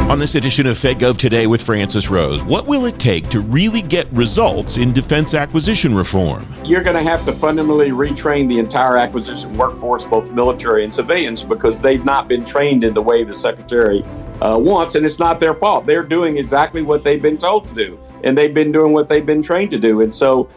On this edition of FedGov Today with Francis Rose, what will it take to really get results in defense acquisition reform? You're going to have to fundamentally retrain the entire acquisition workforce, both military and civilians, because they've not been trained in the way the Secretary wants, and it's not their fault. They're doing exactly what they've been told to do, and they've been doing what they've been trained to do, and so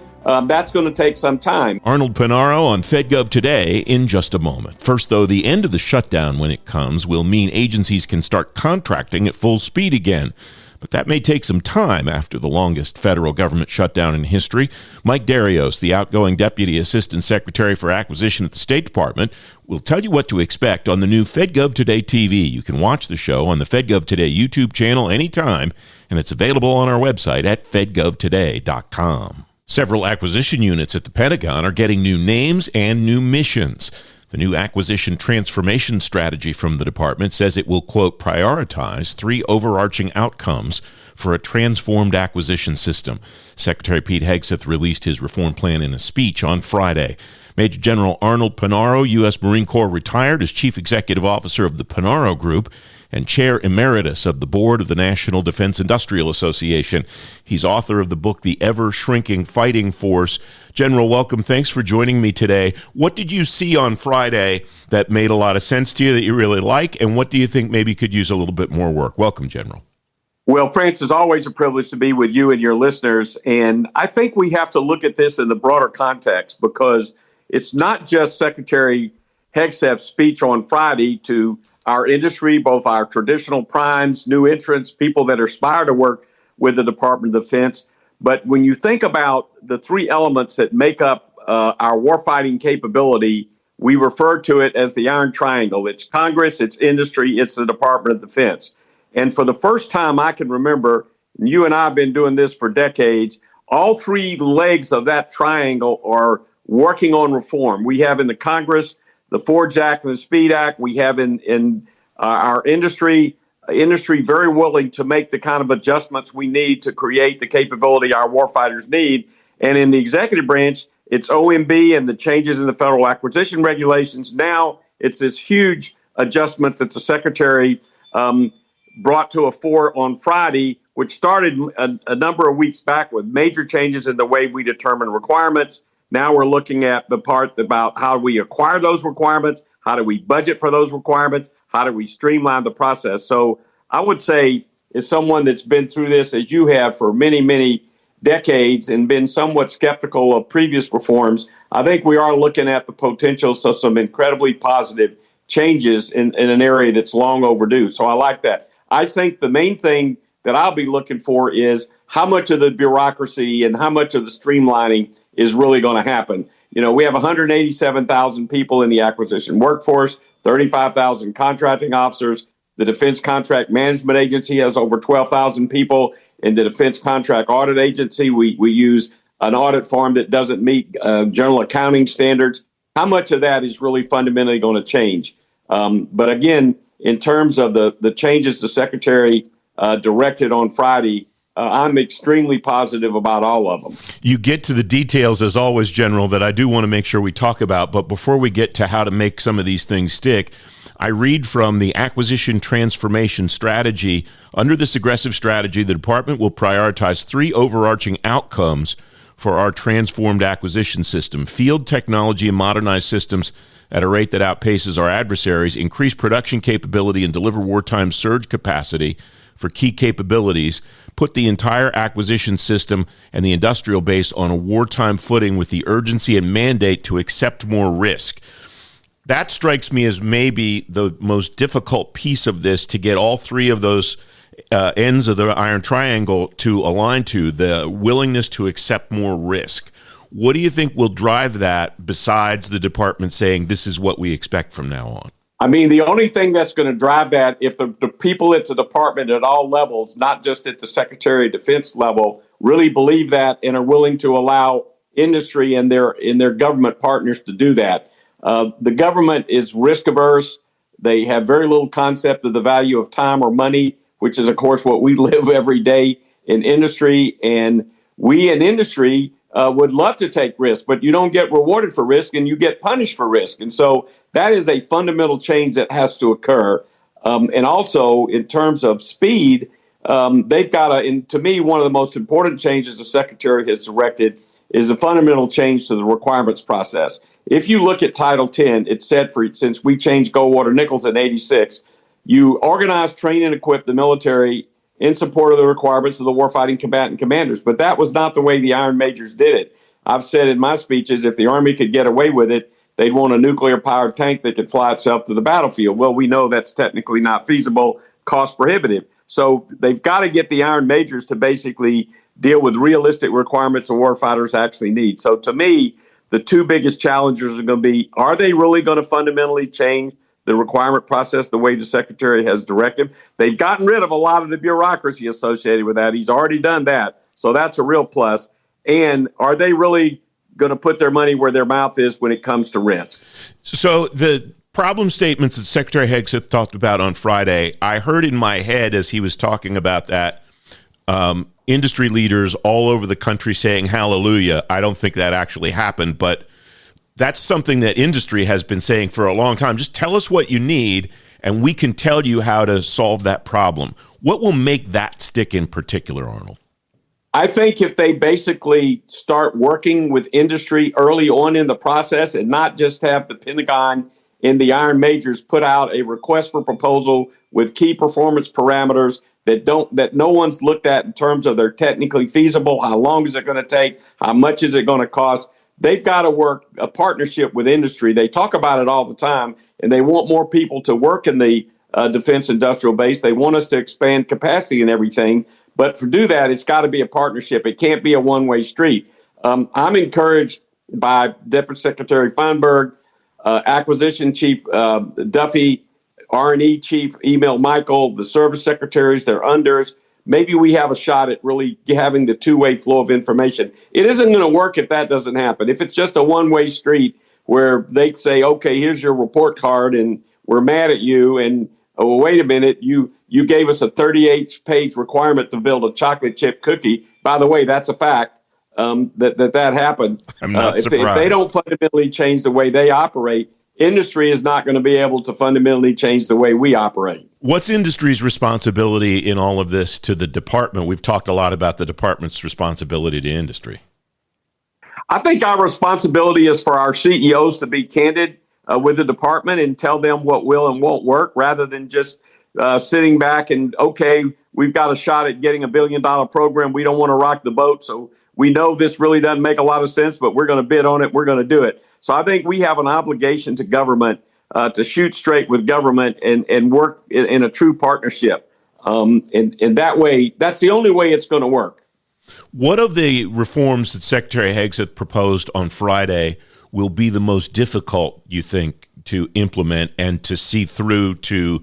that's going to take some time. Arnold Punaro on FedGov Today in just a moment. First, though, the end of the shutdown, when it comes, will mean agencies can start contracting at full speed again. But that may take some time after the longest federal government shutdown in history. Mike Darios, the outgoing Deputy Assistant Secretary for Acquisition at the State Department, will tell you what to expect on the new FedGov Today TV. You can watch the show on the FedGov Today YouTube channel anytime, and it's available on our website at fedgovtoday.com. Several acquisition units at the Pentagon are getting new names and new missions. The new acquisition transformation strategy from the department says it will, quote, prioritize three overarching outcomes for a transformed acquisition system. Secretary Pete Hegseth released his reform plan in a speech on Friday. Major General Arnold Punaro, U.S. Marine Corps retired, is Chief Executive Officer of the Punaro Group and Chair Emeritus of the Board of the National Defense Industrial Association. He's author of the book, The Ever-Shrinking Fighting Force. General, welcome. Thanks for joining me today. What did you see on Friday that made a lot of sense to you, that you really like, and what do you think maybe could use a little bit more work? Welcome, General. Well, France, it's always a privilege to be with you and your listeners, and I think we have to look at this in the broader context, because it's not just Secretary Hegseth's speech on Friday to our industry, both our traditional primes, new entrants, people that aspire to work with the Department of Defense. But when you think about the three elements that make up our warfighting capability, we refer to it as the Iron Triangle. It's Congress, it's industry, it's the Department of Defense. And for the first time I can remember, and you and I have been doing this for decades, all three legs of that triangle are working on reform. We have in the Congress the Forge Act and the Speed Act. We have in our industry very willing to make the kind of adjustments we need to create the capability our warfighters need. And in the executive branch, it's OMB and the changes in the federal acquisition regulations. Now it's this huge adjustment that the Secretary brought to a fore on Friday, which started a number of weeks back with major changes in the way we determine requirements. Now we're looking at the part about how we acquire those requirements, how do we budget for those requirements, how do we streamline the process. So I would say, as someone that's been through this, as you have, for many, many decades and been somewhat skeptical of previous reforms, I think we are looking at the potential of some incredibly positive changes in an area that's long overdue. So I like that. I think the main thing that I'll be looking for is how much of the bureaucracy and how much of the streamlining is really going to happen. You know, we have 187,000 people in the acquisition workforce, 35,000 contracting officers. The Defense Contract Management Agency has over 12,000 people. In the Defense Contract Audit Agency, we use an audit firm that doesn't meet general accounting standards. How much of that is really fundamentally going to change? But again, in terms of the changes the Secretary directed on Friday, I'm extremely positive about all of them. You get to the details, as always, General, that I do want to make sure we talk about. But before we get to how to make some of these things stick, I read from the acquisition transformation strategy. Under this aggressive strategy, the department will prioritize three overarching outcomes for our transformed acquisition system: field technology and modernized systems at a rate that outpaces our adversaries, increase production capability and deliver wartime surge capacity for key capabilities, put the entire acquisition system and the industrial base on a wartime footing with the urgency and mandate to accept more risk. That strikes me as maybe the most difficult piece of this, to get all three of those ends of the Iron Triangle to align to, the willingness to accept more risk. What do you think will drive that, besides the department saying this is what we expect from now on? I mean, the only thing that's going to drive that, if the people at the department at all levels, not just at the Secretary of Defense level, really believe that and are willing to allow industry and their government partners to do that. The government is risk-averse. They have very little concept of the value of time or money, which is, of course, what we live every day in industry. And we in industry would love to take risk, but you don't get rewarded for risk and you get punished for risk. And so that is a fundamental change that has to occur. And also, in terms of speed, they've got to, and to me, one of the most important changes the Secretary has directed is a fundamental change to the requirements process. If you look at Title 10, it said since we changed Goldwater Nichols in 86, you organize, train, and equip the military in support of the requirements of the warfighting combatant commanders. But that was not the way the Iron Majors did it. I've said in my speeches, if the Army could get away with it, they'd want a nuclear-powered tank that could fly itself to the battlefield. Well, we know that's technically not feasible, cost prohibitive. So they've got to get the Iron Majors to basically deal with realistic requirements the warfighters actually need. So to me, the two biggest challenges are going to be, are they really going to fundamentally change the requirement process the way the Secretary has directed? They've gotten rid of a lot of the bureaucracy associated with that. He's already done that. So that's a real plus. And are they really going to put their money where their mouth is when it comes to risk? So the problem statements that Secretary Hegseth talked about on Friday, I heard in my head as he was talking about that, industry leaders all over the country saying hallelujah. I don't think that actually happened, but that's something that industry has been saying for a long time. Just tell us what you need, and we can tell you how to solve that problem. What will make that stick in particular, Arnold? I think if they basically start working with industry early on in the process and not just have the Pentagon and the Iron Majors put out a request for proposal with key performance parameters that no one's looked at in terms of they're technically feasible, how long is it going to take, how much is it going to cost. They've got to work a partnership with industry. They talk about it all the time, and they want more people to work in the defense industrial base. They want us to expand capacity and everything. But to do that, it's got to be a partnership. It can't be a one-way street. I'm encouraged by Deputy Secretary Feinberg, Acquisition Chief Duffy, R&E Chief Emil Michael, the service secretaries, their unders. Maybe we have a shot at really having the two-way flow of information. It isn't going to work if that doesn't happen. If it's just a one-way street where they say, okay, here's your report card, and we're mad at you, and oh, wait a minute, you gave us a 38-page requirement to build a chocolate chip cookie. By the way, that's a fact that happened. I'm not surprised. If they don't fundamentally change the way they operate, industry is not going to be able to fundamentally change the way we operate. What's industry's responsibility in all of this to the department? We've talked a lot about the department's responsibility to industry. I think our responsibility is for our CEOs to be candid with the department and tell them what will and won't work, rather than just sitting back and, okay, we've got a shot at getting $1 billion program. We don't want to rock the boat. So we know this really doesn't make a lot of sense, but we're going to bid on it. We're going to do it. So I think we have an obligation to government to shoot straight with government and work in a true partnership. And that way, that's the only way it's going to work. What of the reforms that Secretary Hegseth proposed on Friday will be the most difficult, you think, to implement and to see through to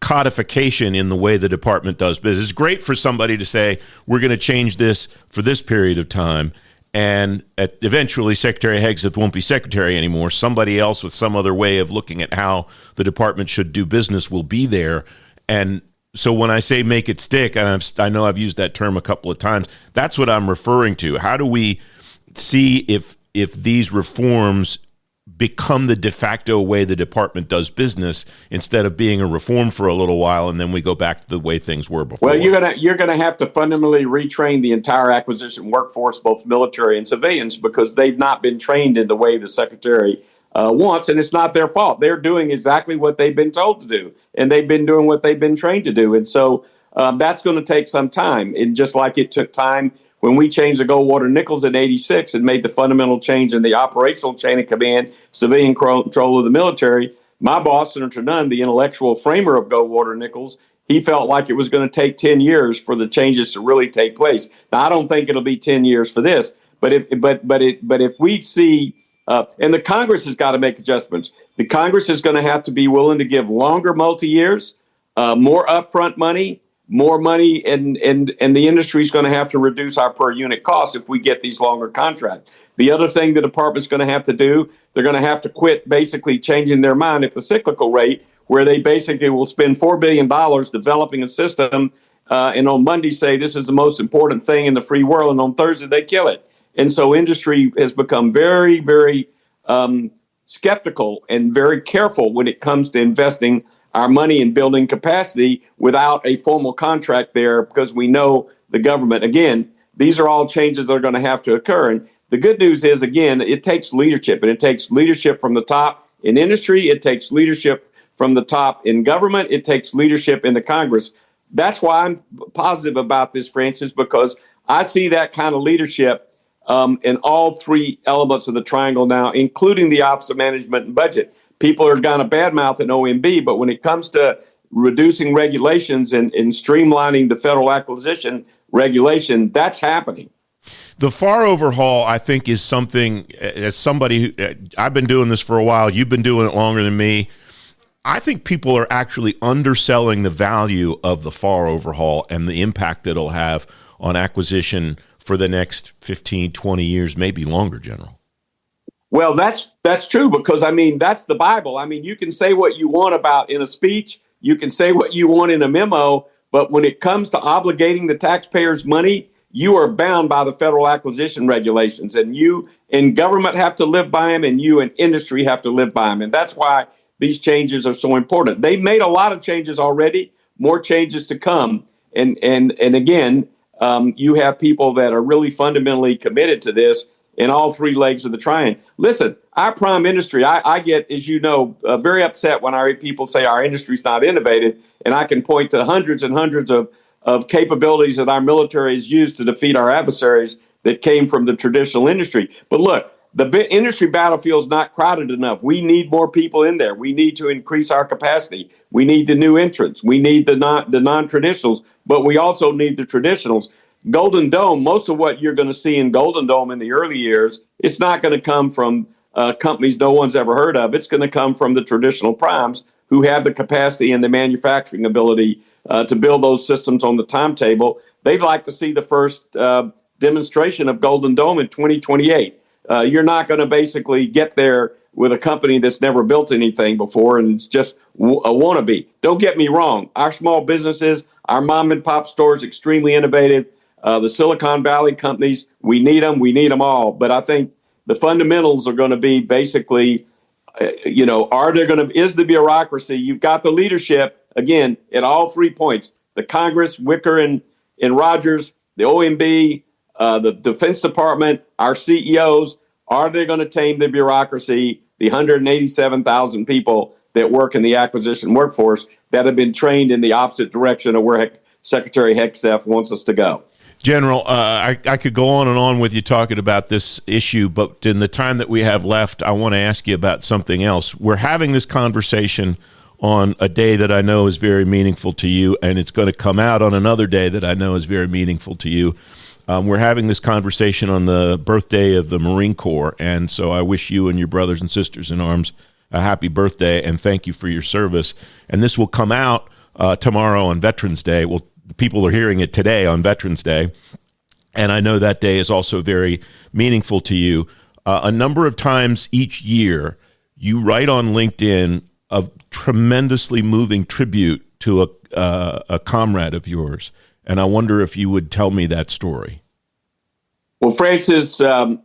codification in the way the department does business? It's great for somebody to say, we're going to change this for this period of time, and eventually Secretary Hegseth won't be secretary anymore. Somebody else with some other way of looking at how the department should do business will be there. And so when I say make it stick, and I know I've used that term a couple of times, that's what I'm referring to. How do we see if these reforms become the de facto way the department does business, instead of being a reform for a little while and then we go back to the way things were before? Well, you're gonna have to fundamentally retrain the entire acquisition workforce, both military and civilians, because they've not been trained in the way the secretary wants, and it's not their fault. They're doing exactly what they've been told to do, and they've been doing what they've been trained to do, and so that's going to take some time. And just like it took time when we changed the Goldwater Nichols in '86 and made the fundamental change in the operational chain of command, civilian control of the military, my boss, Senator Nunn, the intellectual framer of Goldwater Nichols, he felt like it was going to take 10 years for the changes to really take place. Now, I don't think it'll be 10 years for this, but if we see, and the Congress has got to make adjustments. The Congress is going to have to be willing to give longer multi-years, more upfront money, more money, and the industry is going to have to reduce our per unit costs if we get these longer contracts. The other thing the department's going to have to do, they're going to have to quit basically changing their mind at the cyclical rate, where they basically will spend $4 billion developing a system, and on Monday say this is the most important thing in the free world, and on Thursday they kill it. And so industry has become very, very skeptical and very careful when it comes to investing our money in building capacity without a formal contract there, because we know the government, again, these are all changes that are going to have to occur. And the good news is, again, it takes leadership, and it takes leadership from the top in industry. It takes leadership from the top in government. It takes leadership in the Congress. That's why I'm positive about this, Francis, because I see that kind of leadership in all three elements of the triangle now, including the Office of Management and Budget. People are going to badmouth an OMB, but when it comes to reducing regulations and streamlining the federal acquisition regulation, that's happening. The FAR overhaul, I think, is something, as somebody who, I've been doing this for a while, you've been doing it longer than me. I think people are actually underselling the value of the FAR overhaul and the impact that it'll have on acquisition for the next 15, 20 years, maybe longer, General. Well, that's true, because, I mean, that's the Bible. I mean, you can say what you want about in a speech, you can say what you want in a memo, but when it comes to obligating the taxpayers' money, you are bound by the federal acquisition regulations, and you in government have to live by them, and you in industry have to live by them. And that's why these changes are so important. They've made a lot of changes already, more changes to come. And again, you have people that are really fundamentally committed to this in all three legs of the triangle. Listen, our prime industry, I get, as you know, very upset when our people say our industry's not innovative, and I can point to hundreds and hundreds of capabilities that our military has used to defeat our adversaries that came from the traditional industry. But look, the industry battlefield is not crowded enough. We need more people in there. We need to increase our capacity. We need the new entrants. We need the non-traditionals, but we also need the traditionals. Golden Dome, most of what you're going to see in Golden Dome in the early years, it's not going to come from companies no one's ever heard of. It's going to come from the traditional primes who have the capacity and the manufacturing ability to build those systems on the timetable. They'd like to see the first demonstration of Golden Dome in 2028. You're not going to basically get there with a company that's never built anything before, and it's just a wannabe. Don't get me wrong. Our small businesses, our mom and pop stores, extremely innovative. The Silicon Valley companies, we need them. We need them all. But I think the fundamentals are going to be basically, is the bureaucracy? You've got the leadership, again, at all 3 points. The Congress, Wicker and Rogers, the OMB, the Defense Department, our CEOs. Are they going to tame the bureaucracy, the 187,000 people that work in the acquisition workforce that have been trained in the opposite direction of where Secretary Hegseth wants us to go? General, I could go on and on with you talking about this issue, but in the time that we have left, I want to ask you about something else. We're having this conversation on a day that I know is very meaningful to you, and it's going to come out on another day that I know is very meaningful to you. We're having this conversation on the birthday of the Marine Corps, and so I wish you and your brothers and sisters in arms a happy birthday, and thank you for your service. And this will come out tomorrow on Veterans Day. Well, people are hearing it today on Veterans Day, and I know that day is also very meaningful to you. A number of times each year, you write on LinkedIn a tremendously moving tribute to a comrade of yours, and I wonder if you would tell me that story. Well, Francis, I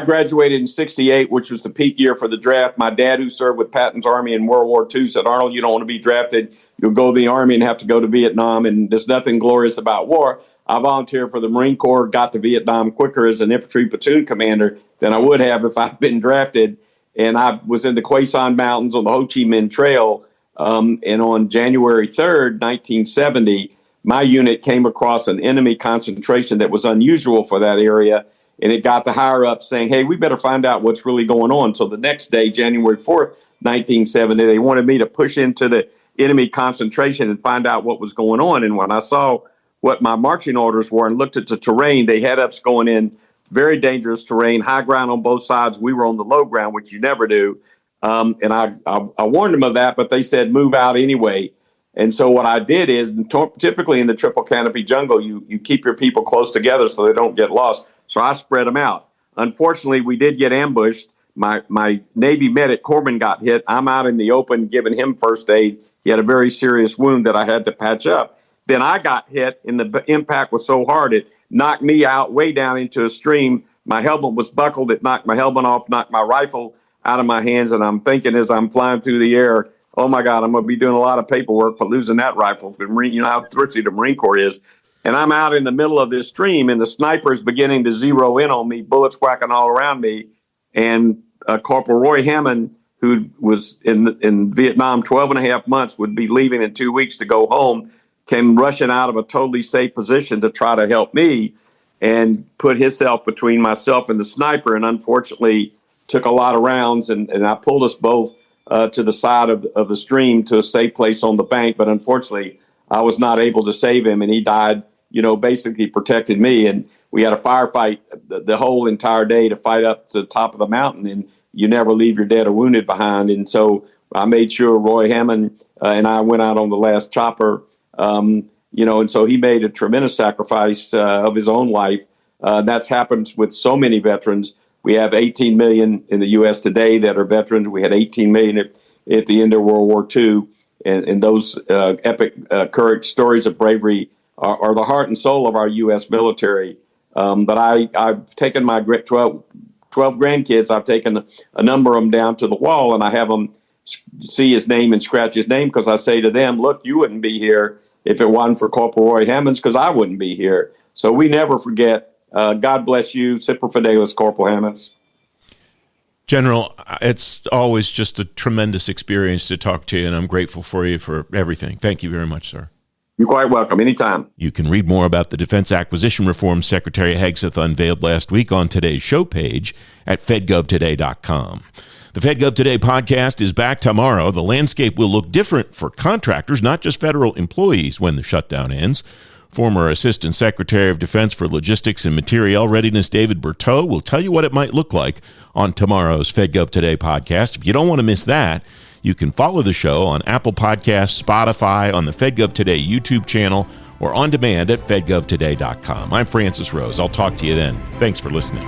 graduated in '68, which was the peak year for the draft. My dad, who served with Patton's Army in World War II, said, "Arnold, you don't want to be drafted. You'll go to the Army and have to go to Vietnam, and there's nothing glorious about war." I volunteered for the Marine Corps, got to Vietnam quicker as an infantry platoon commander than I would have if I'd been drafted. And I was in the Quai San Mountains on the Ho Chi Minh Trail. And on January 3rd, 1970, my unit came across an enemy concentration that was unusual for that area. And it got the higher up saying, "Hey, we better find out what's really going on." So the next day, January 4th, 1970, they wanted me to push into the enemy concentration and find out what was going on. And when I saw what my marching orders were and looked at the terrain, they had us going in very dangerous terrain, high ground on both sides. We were on the low ground, which you never do. And I warned them of that, but they said, "Move out anyway." And so what I did is, typically in the triple canopy jungle, you keep your people close together so they don't get lost. So I spread them out. Unfortunately, we did get ambushed. My Navy medic, Corbin, got hit. I'm out in the open giving him first aid. He had a very serious wound that I had to patch up. Then I got hit, and the impact was so hard, it knocked me out way down into a stream. My helmet was buckled. It knocked my helmet off, knocked my rifle out of my hands. And I'm thinking as I'm flying through the air, oh my God, I'm going to be doing a lot of paperwork for losing that rifle. The Marine, you know how thrifty the Marine Corps is. And I'm out in the middle of this stream, and the sniper's beginning to zero in on me, bullets whacking all around me. And Corporal Roy Hammonds, who was in Vietnam 12 and a half months, would be leaving in 2 weeks to go home, came rushing out of a totally safe position to try to help me and put himself between myself and the sniper, and unfortunately took a lot of rounds, and I pulled us both to the side of the stream to a safe place on the bank. But unfortunately, I was not able to save him, and he died, basically protected me. And we had a firefight the whole entire day to fight up to the top of the mountain, and you never leave your dead or wounded behind. And so I made sure Roy Hammond and I went out on the last chopper, and so he made a tremendous sacrifice of his own life. That's happened with so many veterans. We have 18 million in the U.S. today that are veterans. We had 18 million at the end of World War II. And those epic courage stories of bravery are the heart and soul of our U.S. military. But I've taken my 12 grandkids, I've taken a number of them down to the wall, and I have them see his name and scratch his name, because I say to them, look, you wouldn't be here if it wasn't for Corporal Roy Hammonds, because I wouldn't be here. So we never forget. God bless you. Semper Fidelis, Corporal Hammonds. General, it's always just a tremendous experience to talk to you, and I'm grateful for you for everything. Thank you very much, sir. You're quite welcome. Anytime. You can read more about the defense acquisition reform Secretary Hegseth unveiled last week on today's show page at fedgovtoday.com. The FedGov Today podcast is back tomorrow. The landscape will look different for contractors, not just federal employees, when the shutdown ends. Former Assistant Secretary of Defense for Logistics and Materiel Readiness David Berteau will tell you what it might look like on tomorrow's FedGov Today podcast. If you don't want to miss that, you can follow the show on Apple Podcasts, Spotify, on the FedGov Today YouTube channel, or on demand at fedgovtoday.com. I'm Francis Rose. I'll talk to you then. Thanks for listening.